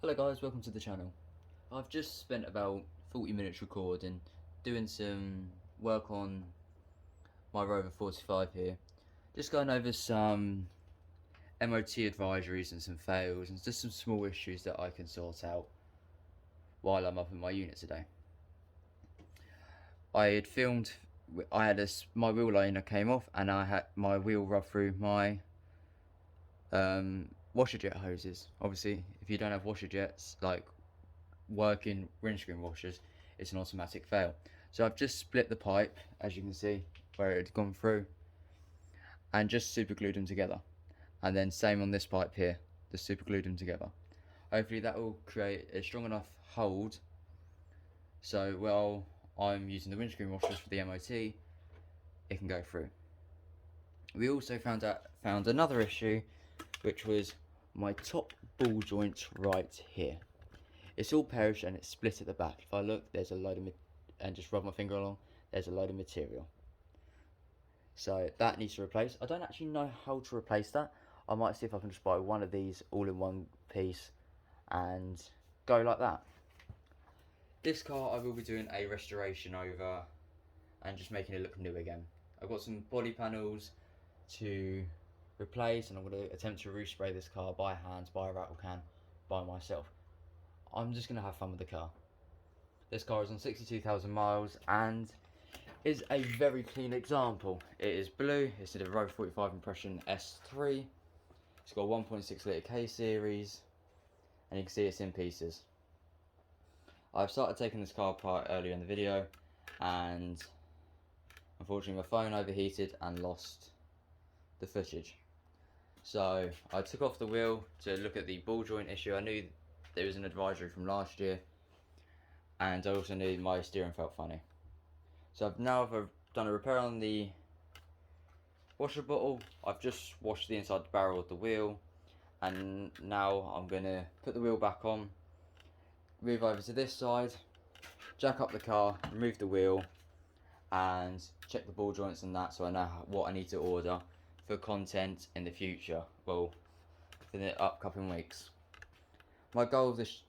Hello guys, welcome to the channel. I've just spent about 40 minutes recording, doing some work on my Rover 45 here. Just going over some MOT advisories and some fails and just some small issues that I can sort out while I'm up in my unit today. I had filmed, my wheel liner came off and I had my wheel rubbed through my washer jet hoses. Obviously, if you don't have washer jets, like working windscreen washers, it's an automatic fail. So I've just split the pipe, as you can see, where it had gone through, and just super glued them together. And then same on this pipe here, just super glued them together. Hopefully that will create a strong enough hold so while I'm using the windscreen washers for the MOT, it can go through. We also found another issue, which was my top ball joint right here. It's all perished and it's split at the back. If I look, there's a load of and just rub my finger along, there's a load of material. So that needs to replace. I don't actually know how to replace that. I might see if I can just buy one of these all in one piece and go like that. This car I will be doing a restoration over and just making it look new again. I've got some body panels to replace and I'm going to attempt to respray this car by hand, by a rattle can, by myself. I'm just going to have fun with the car. This car is on 62,000 miles and is a very clean example. It is blue, it's in a Rover 45 Impression S3. It's got a 1.6 litre K series and you can see it's in pieces. I've started taking this car apart earlier in the video and unfortunately my phone overheated and lost the footage. So I took off the wheel to look at the ball joint issue. I knew there was an advisory from last year and I also knew my steering felt funny. So I've done a repair on the washer bottle. I've just washed the inside barrel of the wheel and now I'm going to put the wheel back on, move over to this side, jack up the car, remove the wheel and check the ball joints and that so I know what I need to order for content in the future, well, for the upcoming weeks. My goal of this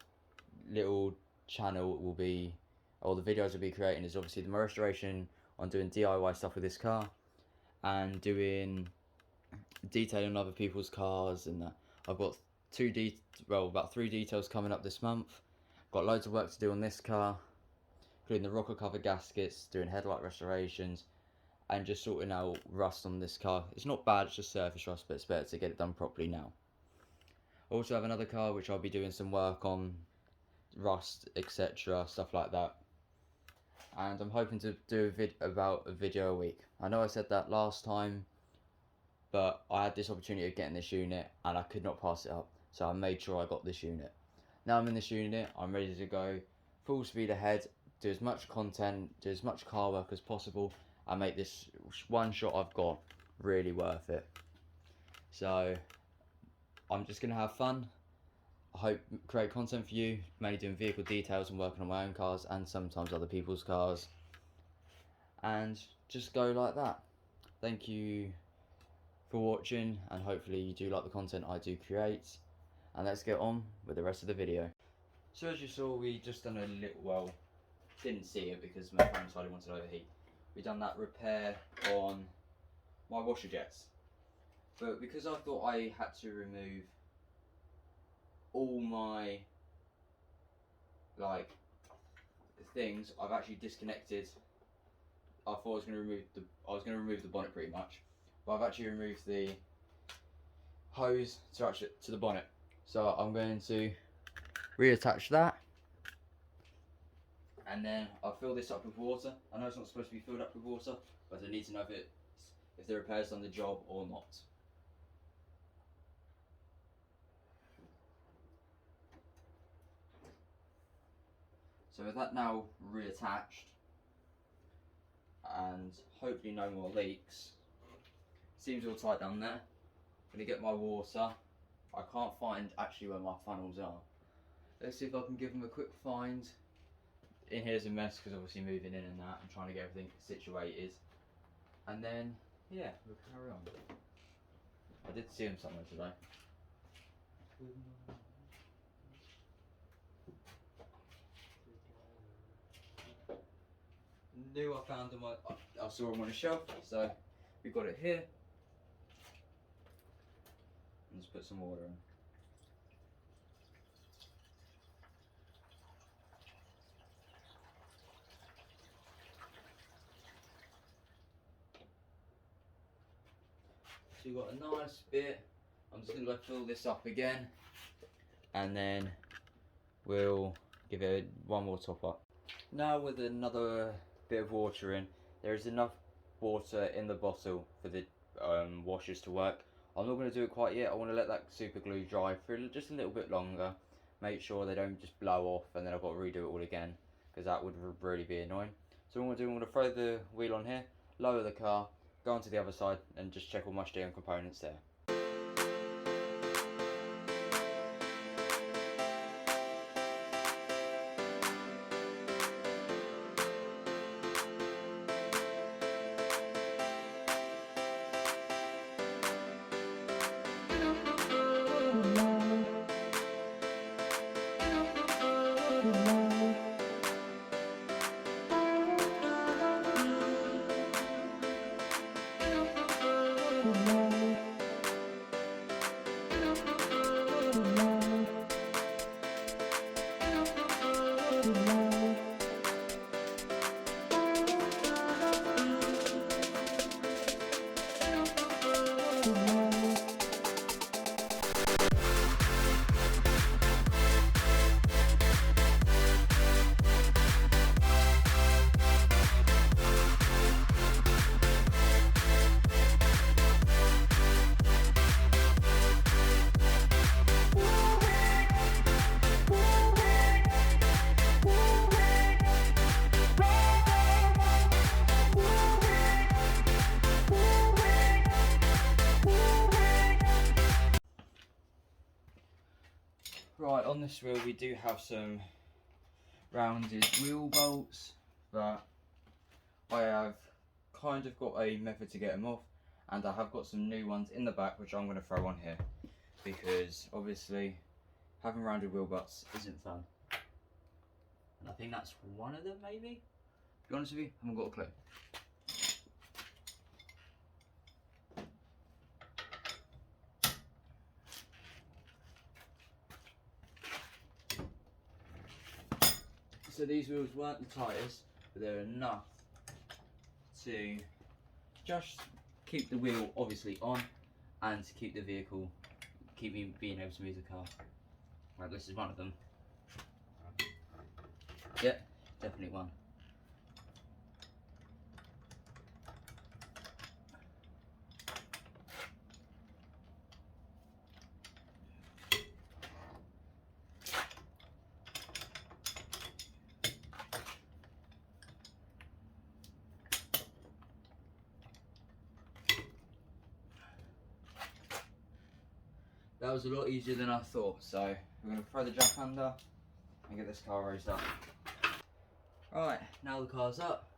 little channel will be, or the videos I'll be creating, is obviously the restoration on doing DIY stuff with this car and doing detailing other people's cars, and I've got about 3 details coming up this month. Got loads of work to do on this car, including the rocker cover gaskets, doing headlight restorations and just sorting out rust on this car. It's not bad, it's just surface rust, but it's better to get it done properly now. I also have another car which I'll be doing some work on, rust, etc, stuff like that. And I'm hoping to do about a video a week. I know I said that last time, but I had this opportunity of getting this unit and I could not pass it up, so I made sure I got this unit. Now I'm in this unit, I'm ready to go full speed ahead, do as much content, do as much car work as possible and make this one shot I've got really worth it. So I'm just going to have fun. I hope create content for you, mainly doing vehicle details and working on my own cars and sometimes other people's cars, and just go like that. Thank you for watching and hopefully you do like the content I do create, and let's get on with the rest of the video. So as you saw, we just done a little, well, didn't see it because my phone decided it wanted to overheat. We done that repair on my washer jets, but because I thought I had to remove all my things, I've actually disconnected. I thought I was going to remove the bonnet pretty much, but I've actually removed the hose to the bonnet. So I'm going to reattach that, and then I'll fill this up with water. I know it's not supposed to be filled up with water, but I need to know if the repair's done the job or not. So with that now reattached and hopefully no more leaks, seems all tight down there. I'm going to get my water. I can't find actually where my funnels are. Let's see if I can give them a quick find. In here's a mess because obviously moving in and that and trying to get everything situated. And then, yeah, we'll carry on. I did see them somewhere today. new. I found them. I saw them on a shelf, so we got it here. Let's put some water in. So you've got a nice bit. I'm just going to go fill this up again, and then we'll give it one more top up. Now with another bit of water in, there is enough water in the bottle for the washers to work. I'm not going to do it quite yet. I want to let that super glue dry for just a little bit longer. Make sure they don't just blow off and then I've got to redo it all again, because that would really be annoying. So what I'm going to do, I'm going to throw the wheel on here, lower the car, go onto the other side and just check all my steering components there. Right, on this wheel we do have some rounded wheel bolts that I have kind of got a method to get them off, and I have got some new ones in the back which I'm going to throw on here, because obviously having rounded wheel butts isn't fun. And I think that's one of them maybe? To be honest with you, I haven't got a clue. So these wheels weren't the tightest, but they're enough to just keep the wheel obviously on and to keep the vehicle, keep me being able to move the car. Right, this is one of them. Yep, definitely one. That was a lot easier than I thought, so we're going to throw the jack under and get this car raised up. Right, now the car's up.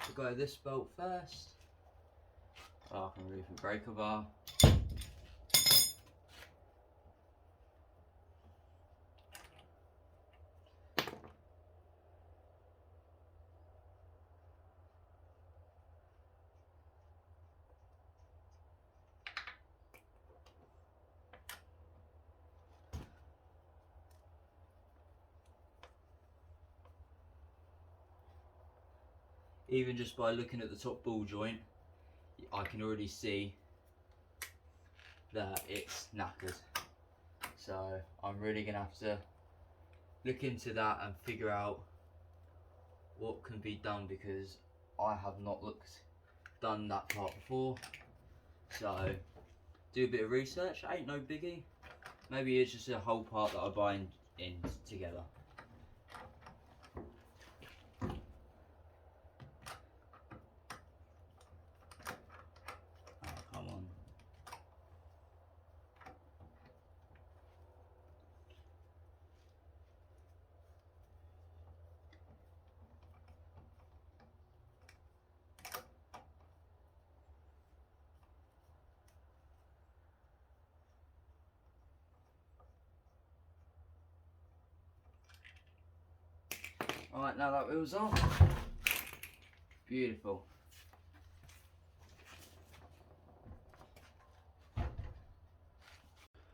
We'll go this bolt first. Oh, I can remove the breaker bar. Even just by looking at the top ball joint, I can already see that it's knackered. So I'm really going to have to look into that and figure out what can be done, because I have not done that part before. So do a bit of research, ain't no biggie. Maybe it's just a whole part that I buy in together. Come on. Right, now that wheel's on. Beautiful.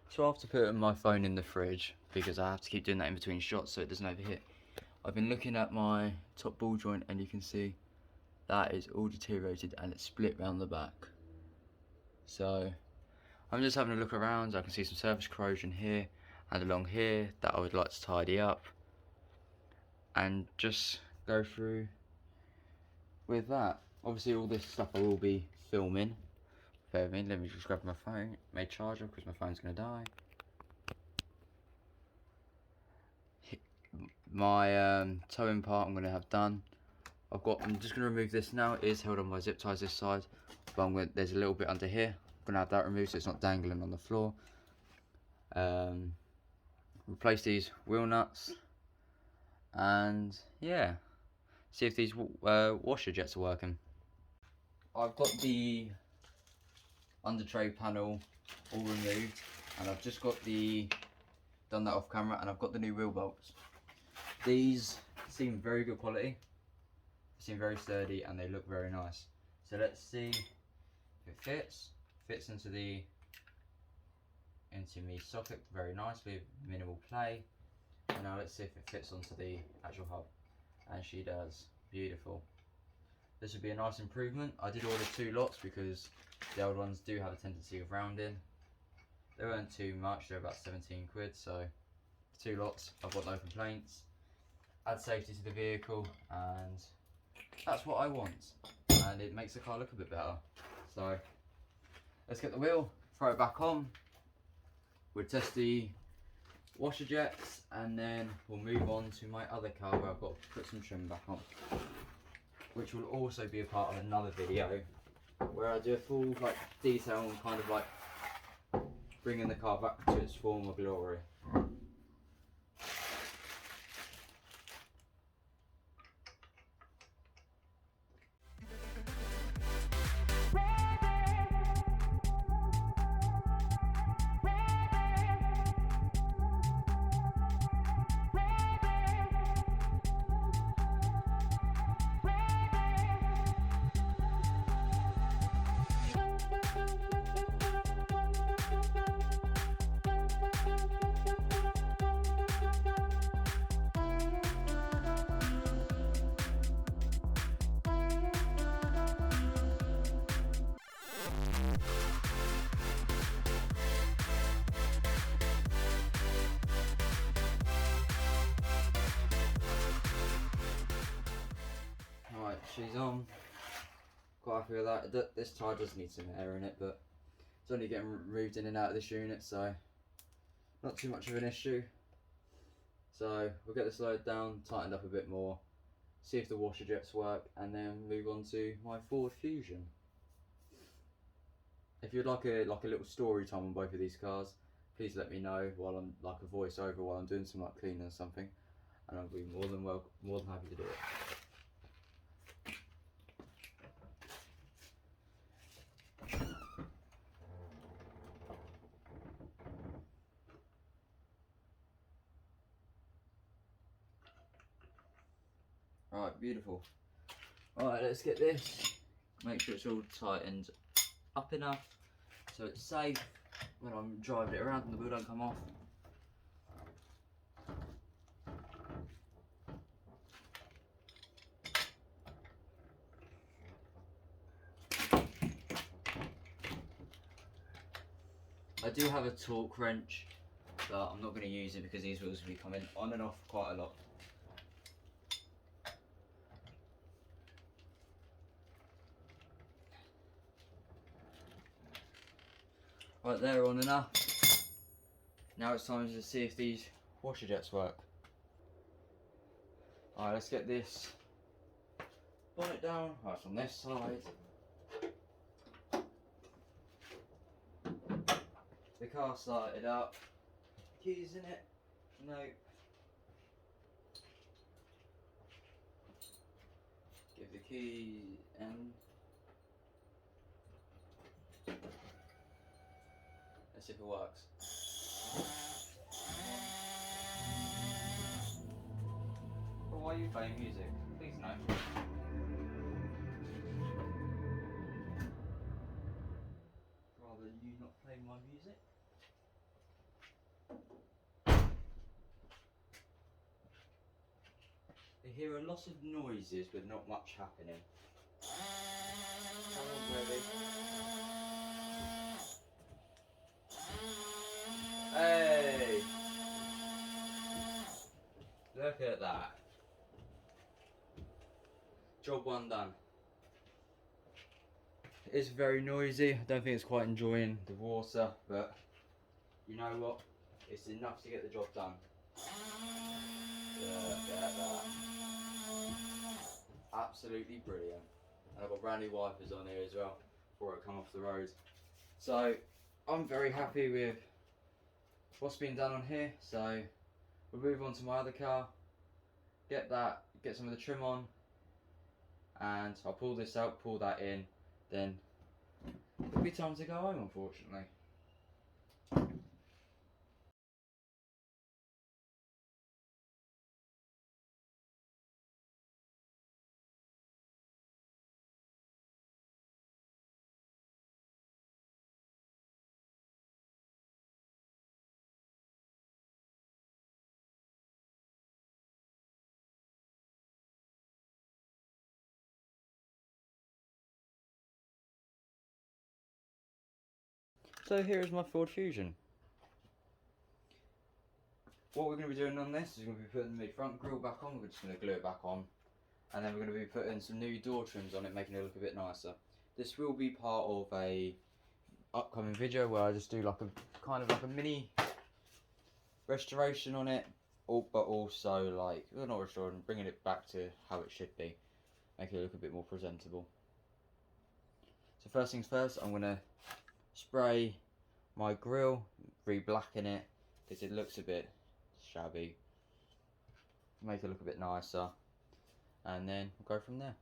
So after putting my phone in the fridge, because I have to keep doing that in between shots so it doesn't overheat, I've been looking at my top ball joint and you can see that is all deteriorated and it's split round the back. So I'm just having a look around. I can see some surface corrosion here and along here that I would like to tidy up and just go through with that. Obviously all this stuff I will be filming. Bear with me, let me just grab my phone, my charger because my phone's going to die. My towing part I'm going to have done. I'm just going to remove this now. It is held on by zip ties this side, but there's a little bit under here. I'm going to have that removed so it's not dangling on the floor. Replace these wheel nuts and yeah, see if these washer jets are working. I've got the under tray panel all removed and I've just done that off camera, and I've got the new wheel bolts. These seem very good quality, they seem very sturdy and they look very nice. So let's see if it fits into my socket very nicely, minimal play. And now let's see if it fits onto the actual hub, and she does. Beautiful. This would be a nice improvement. I did order 2 lots because the old ones do have a tendency of rounding. They weren't too much, they're about 17 quid, so 2 lots, I've got no complaints. Add safety to the vehicle, and that's what I want. And it makes the car look a bit better. So let's get the wheel, throw it back on. We'll test the washer jets, and then we'll move on to my other car where I've got to put some trim back on, which will also be a part of another video where I do a full detail on kind of bringing the car back to its former glory. Right, she's on. Quite happy with that. This tyre does need some air in it, but it's only getting removed in and out of this unit, so not too much of an issue. So we'll get this lowered down, tightened up a bit more, see if the washer jets work, and then move on to my Ford Fusion. If you'd like a little story time on both of these cars, please let me know while I'm a voiceover while I'm doing some cleaning or something, and I'll be more than happy to do it. Alright, beautiful. Alright, let's get this. Make sure it's all tightened up enough so it's safe when I'm driving it around and the wheel don't come off. I do have a torque wrench, but I'm not going to use it because these wheels will be coming on and off quite a lot. Right, they're on enough. Now it's time to see if these washer jets work. Alright, let's get this bonnet down. Right, it's on this side. The car started up. Keys in it? Nope. Give the key and let's see if it works. Why you playing music? Please no. Rather you not play my music. I hear a lot of noises but not much happening. Come on, baby. Hey! Look at that. Job one done. It's very noisy. I don't think it's quite enjoying the water, but you know what? It's enough to get the job done. Look at that. Absolutely brilliant. And I've got brand new wipers on here as well before it come off the road. So I'm very happy with what's been done on here. So we'll move on to my other car, get some of the trim on, and I'll pull this out, pull that in, then it'll be time to go home, unfortunately. So here is my Ford Fusion. What we're going to be doing on this is we're going to be putting the front grille back on. We're just going to glue it back on, and then we're going to be putting some new door trims on it, making it look a bit nicer. This will be part of a upcoming video where I just do like a kind of like a mini restoration on it, but also like, well, not restoring, bringing it back to how it should be, make it look a bit more presentable. So first things first, I'm going to spray my grille, re-blacken it because it looks a bit shabby, make it look a bit nicer, and then we'll go from there.